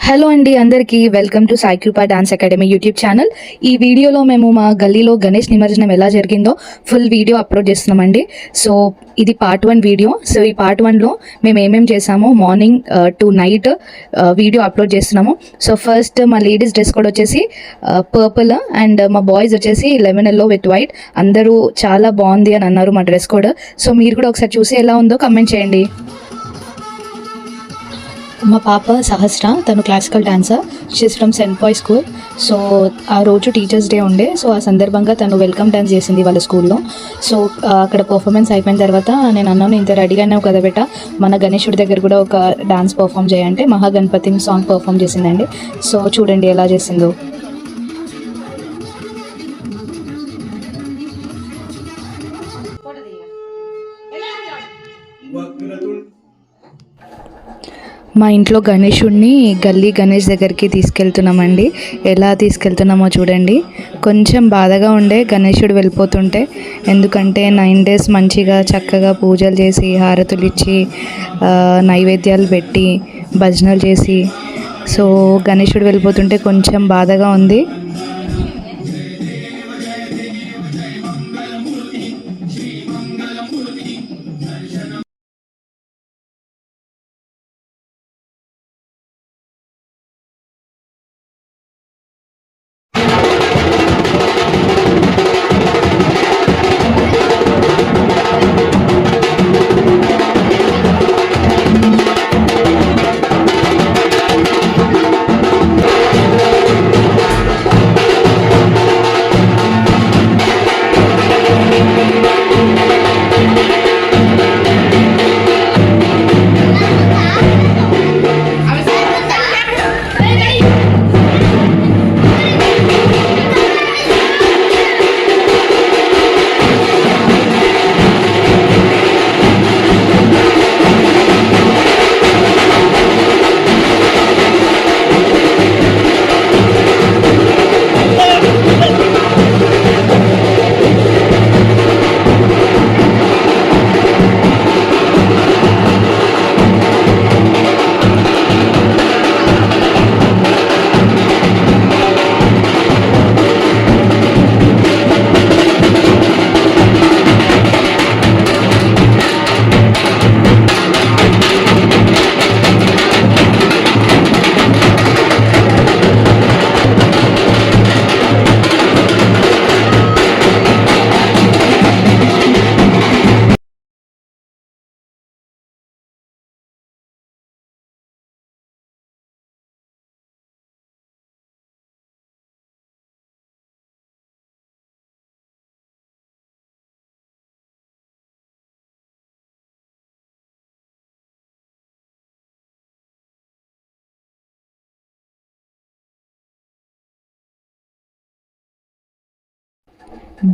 Hello అండి, అందరికీ welcome to Sai కృపా డాన్స్ అకాడమీ యూట్యూబ్ ఛానల్. ఈ వీడియోలో మేము మా గల్లీలో గణేష్ నిమజ్జనం ఎలా జరిగిందో ఫుల్ వీడియో అప్లోడ్ చేస్తున్నామండి. సో ఇది పార్ట్ 1 వీడియో. సో ఈ పార్ట్ 1లో మేము ఏమేమి చేసామో morning to night video upload చేస్తున్నాము. సో ఫస్ట్ మా లేడీస్ డ్రెస్ కోడ్ వచ్చేసి పర్పుల్ అండ్ మా బాయ్స్ వచ్చేసి లెమన్ ఎల్లో విత్ వైట్. అందరూ చాలా బాగుంది అని అన్నారు మా డ్రెస్ కోడ్. సో మీరు కూడా ఒకసారి చూసి ఎలా ఉందో కమెంట్ చేయండి. మా పాప సహస్ర, తను classical dancer. She's from saint boy school. So ఆ రోజు టీచర్స్ డే ఉండే. సో ఆ సందర్భంగా తను వెల్కమ్ డాన్స్ చేసింది వాళ్ళ స్కూల్లో. సో అక్కడ పర్ఫార్మెన్స్ అయిపోయిన తర్వాత నేను అన్నాను, ఇంత రెడీగానే కదా బెట, మన గణేశుడి దగ్గర కూడా ఒక డాన్స్ పర్ఫామ్ చేయంటే మహాగణపతి సాంగ్ పర్ఫామ్ చేసిందండి. సో చూడండి ఎలా చేసిందో. మా ఇంట్లో గణేశుడిని గల్లీ గణేష్ దగ్గరికి తీసుకెళ్తున్నామండి. ఎలా తీసుకెళ్తున్నామో చూడండి. కొంచెం బాధగా ఉండే గణేశుడు వెళ్ళిపోతుంటే, ఎందుకంటే 9 days మంచిగా చక్కగా పూజలు చేసి హారతులు ఇచ్చి నైవేద్యాలు పెట్టి భజనలు చేసి, సో గణేశుడు వెళ్ళిపోతుంటే కొంచెం బాధగా ఉంది.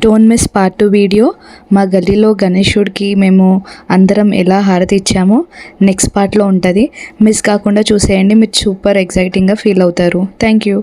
Don't miss part 2 video. మా గల్లీలో గణేశుడికి మేము అందరం ఎలా హారతి ఇచ్చామో నెక్స్ట్ పార్ట్లో ఉంటుంది. మిస్ కాకుండా చూసేయండి, మీరు సూపర్ ఎక్సైటింగ్గా ఫీల్ అవుతారు. Thank you.